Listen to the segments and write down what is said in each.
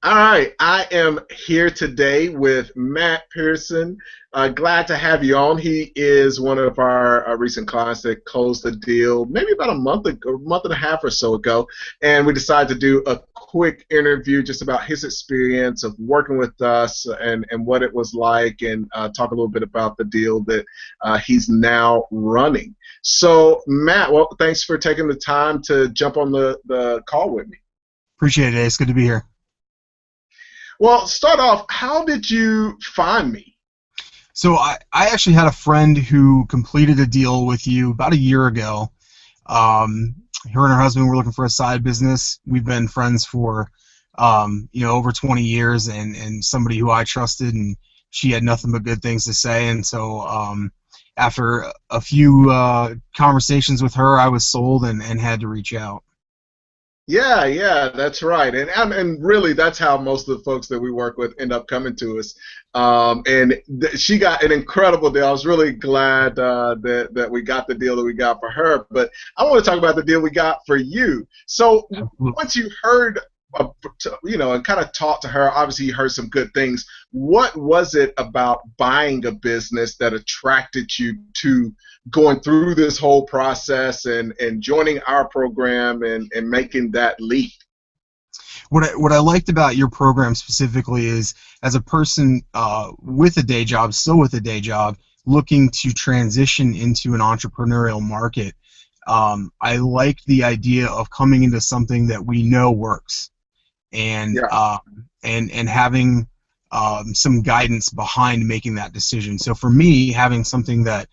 All right, I am here today with Matt Pearson. Glad to have you on. He is one of our recent clients that closed the deal maybe about a month and a half or so ago, and we decided to do a quick interview just about his experience of working with us and what it was like, and talk a little bit about the deal that he's now running. So, Matt, well, thanks for taking the time to jump on the call with me. Appreciate it. It's good to be here. Well, start off, how did you find me? So I actually had a friend who completed a deal with you about a year ago. Her and her husband were looking for a side business. We've been friends for over 20 years, and somebody who I trusted, and she had nothing but good things to say. And so after a few conversations with her, I was sold and had to reach out. Yeah, that's right, and really, that's how most of the folks that we work with end up coming to us. She got an incredible deal. I was really glad that we got the deal that we got for her. But I want to talk about the deal we got for you. So once you heard, and kind of talked to her, obviously you heard some good things. What was it about buying a business that attracted you to going through this whole process and joining our program and making that leap? What I liked about your program specifically is, as a person with a day job, still with a day job, looking to transition into an entrepreneurial market, I liked the idea of coming into something that we know works, and Yeah. and having some guidance behind making that decision. So for me, having something that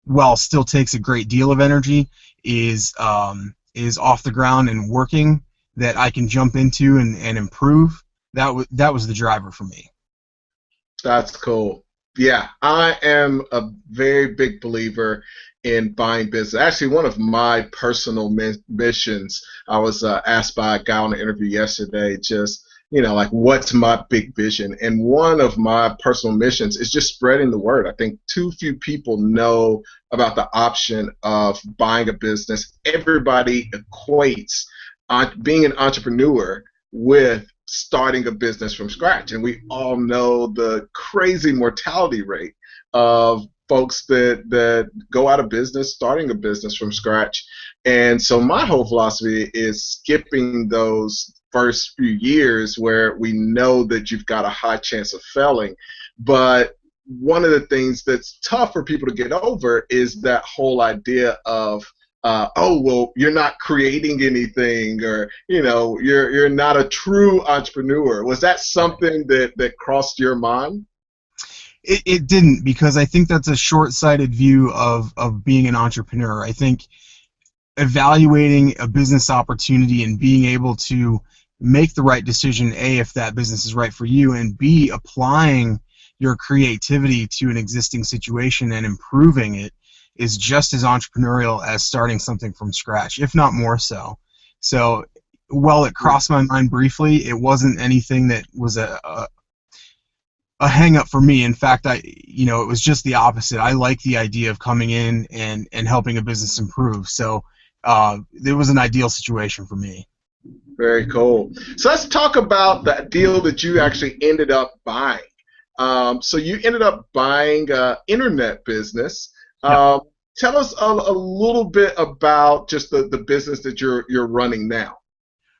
while still takes a great deal of energy, is off the ground and working, that I can jump into and improve. That was the driver for me. That's cool. Yeah, I am a very big believer in buying business. Actually, one of my personal missions, I was asked by a guy on the interview yesterday, just, like, what's my big vision? And one of my personal missions is just spreading the word. I think too few people know about the option of buying a business. Everybody equates being an entrepreneur with starting a business from scratch, and we all know the crazy mortality rate of folks that go out of business starting a business from scratch. And so my whole philosophy is skipping those first few years where we know that you've got a high chance of failing. But one of the things that's tough for people to get over is that whole idea of oh, well, you're not creating anything, or you're not a true entrepreneur. Was that something that crossed your mind? It didn't, because I think that's a short-sighted view of being an entrepreneur. I think evaluating a business opportunity and being able to make the right decision, A, if that business is right for you, and B, applying your creativity to an existing situation and improving it, is just as entrepreneurial as starting something from scratch, if not more so. So while it crossed my mind briefly, it wasn't anything that was a hang up for me. In fact, it was just the opposite. I like the idea of coming in and helping a business improve. So it was an ideal situation for me. Very cool. So let's talk about the deal that you actually ended up buying. So you ended up buying an internet business. Tell us a little bit about just the business that you're running now.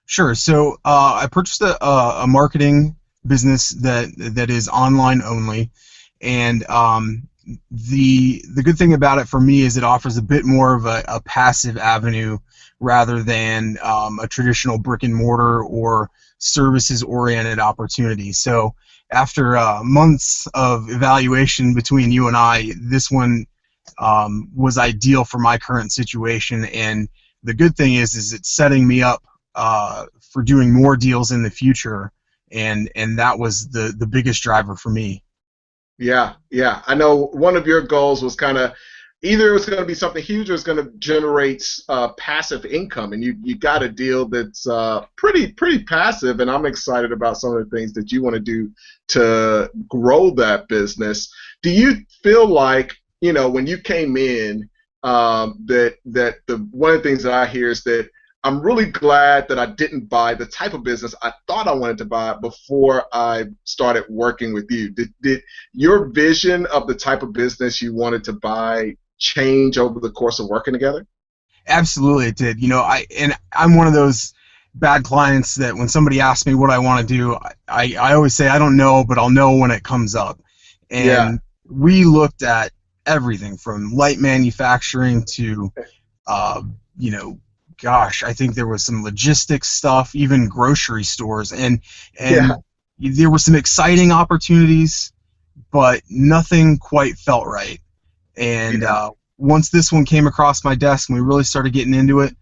Sure. So I purchased a marketing business that is online only, and the good thing about it for me is it offers a bit more of a passive avenue rather than a traditional brick and mortar or services oriented opportunity. So after months of evaluation between you and I, this one was ideal for my current situation. And the good thing is it's setting me up for doing more deals in the future, and that was the biggest driver for me. Yeah. I know one of your goals was kind of either it was going to be something huge or it's going to generate passive income, and you got a deal that's pretty passive, and I'm excited about some of the things that you want to do to grow that business. Do you feel like, when you came in, that the one of the things that I hear is that I'm really glad that I didn't buy the type of business I thought I wanted to buy before I started working with you. Did your vision of the type of business you wanted to buy change over the course of working together? Absolutely, it did. I'm one of those bad clients that when somebody asks me what I want to do, I always say I don't know, but I'll know when it comes up. Yeah, And we looked at everything from light manufacturing to, uh, you know, gosh, I think there was some logistics stuff, even grocery stores, yeah, and there were some exciting opportunities, but nothing quite felt right. And yeah. once this one came across my desk and we really started getting into it,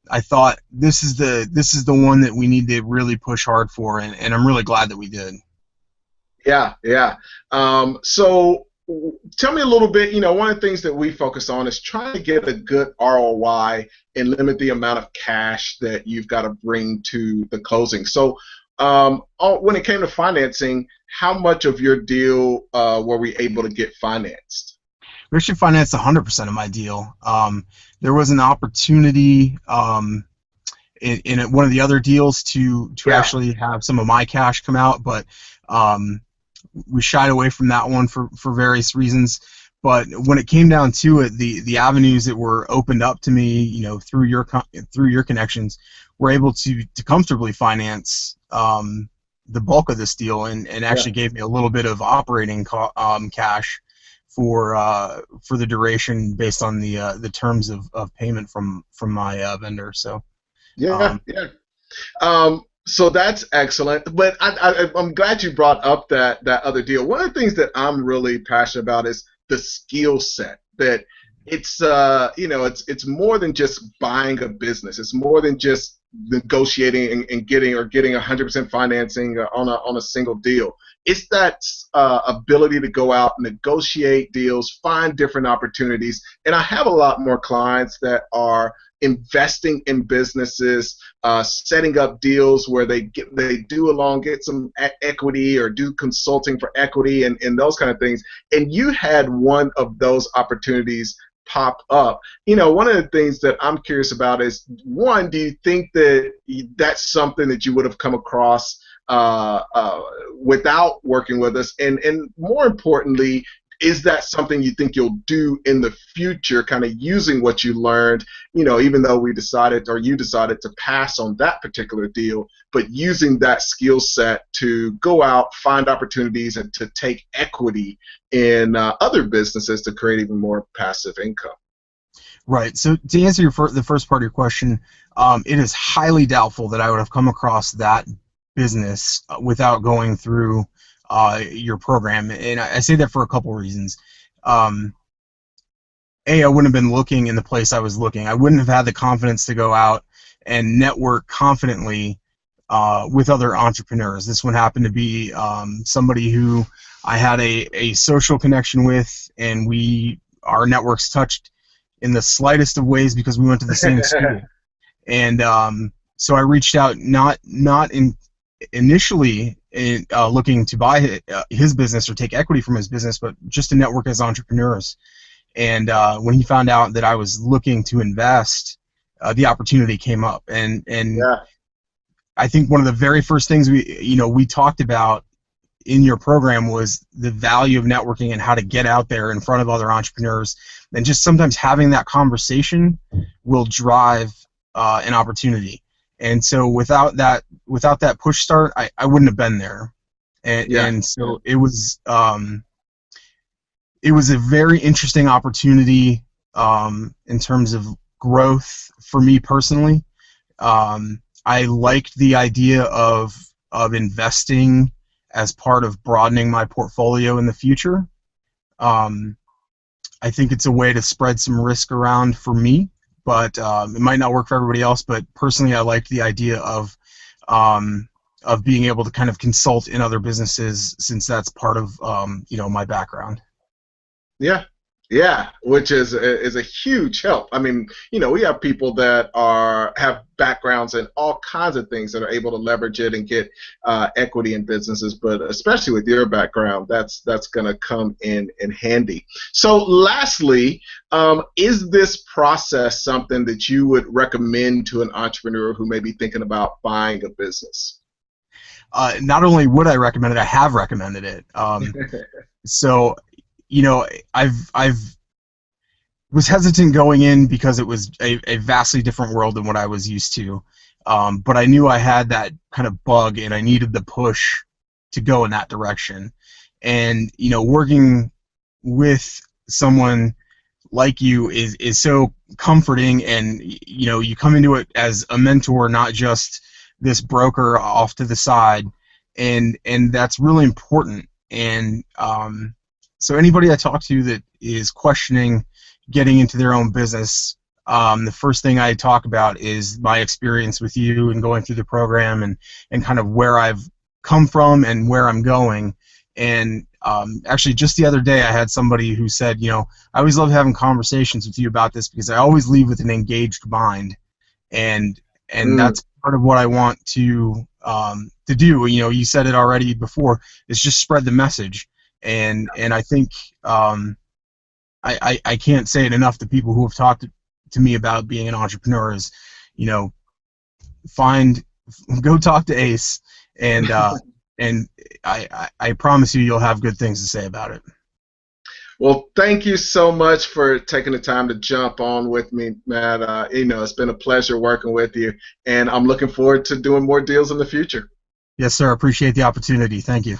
I thought this is the one that we need to really push hard for, and I'm really glad that we did. Yeah, yeah. So tell me a little bit, one of the things that we focus on is trying to get a good ROI and limit the amount of cash that you've got to bring to the closing. So when it came to financing, how much of your deal were we able to get financed? We actually financed 100% of my deal. There was an opportunity in one of the other deals to Yeah, actually have some of my cash come out, but um, we shied away from that one for various reasons. But when it came down to it, the avenues that were opened up to me, through your connections, were able to comfortably finance the bulk of this deal, and yeah. actually gave me a little bit of operating cash for the duration based on the terms of payment from my vendor. So Yeah, um, yeah. So that's excellent. But I'm glad you brought up that other deal. One of the things that I'm really passionate about is the skill set. That it's more than just buying a business. It's more than just negotiating and getting 100% financing on a single deal. It's that ability to go out and negotiate deals, find different opportunities. And I have a lot more clients that are investing in businesses, setting up deals where they get some equity or do consulting for equity and those kind of things. And you had one of those opportunities pop up. One of the things that I'm curious about is, one, do you think that that's something that you would have come across without working with us? And more importantly, is that something you think you'll do in the future, kind of using what you learned, even though we decided or you decided to pass on that particular deal, but using that skill set to go out, find opportunities, and to take equity in other businesses to create even more passive income? right. So to answer the first part of your question, it is highly doubtful that I would have come across that business without going through your program, and I say that for a couple reasons. Um, I wouldn't have been looking in the place I was looking. I wouldn't have had the confidence to go out and network confidently with other entrepreneurs. This one happened to be somebody who I had a social connection with, and our networks touched in the slightest of ways because we went to the same school. And so I reached out, not initially looking to buy his business or take equity from his business, but just to network as entrepreneurs. And when he found out that I was looking to invest, the opportunity came up, and Yeah, I think one of the very first things we talked about in your program was the value of networking and how to get out there in front of other entrepreneurs, and just sometimes having that conversation will drive an opportunity. And so without that push start, I wouldn't have been there. And, yeah, and so it was a very interesting opportunity in terms of growth for me personally. I liked the idea of investing as part of broadening my portfolio in the future. Um, I think it's a way to spread some risk around for me, but it might not work for everybody else. But personally, I liked the idea of being able to kind of consult in other businesses, since that's part of my background. yeah. Yeah, which is a huge help. I mean, we have people that have backgrounds in all kinds of things that are able to leverage it and get equity in businesses. But especially with your background, that's going to come in handy. So, lastly, is this process something that you would recommend to an entrepreneur who may be thinking about buying a business? Not only would I recommend it, I have recommended it. So, you know, I've was hesitant going in because it was a vastly different world than what I was used to. But I knew I had that kind of bug, and I needed the push to go in that direction. And working with someone like you is so comforting, and you come into it as a mentor, not just this broker off to the side, and that's really important. And so anybody I talk to that is questioning getting into their own business, the first thing I talk about is my experience with you and going through the program, and kind of where I've come from and where I'm going. And actually, just the other day, I had somebody who said, I always love having conversations with you about this because I always leave with an engaged mind, and Mm, that's part of what I want to do. You said it already before. Is just spread the message, and I think I can't say it enough to people who have talked to me about being an entrepreneur is, you know, find go talk to Ace, and I promise you you'll have good things to say about it. Well, thank you so much for taking the time to jump on with me, Matt. It's been a pleasure working with you, and I'm looking forward to doing more deals in the future. Yes, sir. Appreciate the opportunity. Thank you.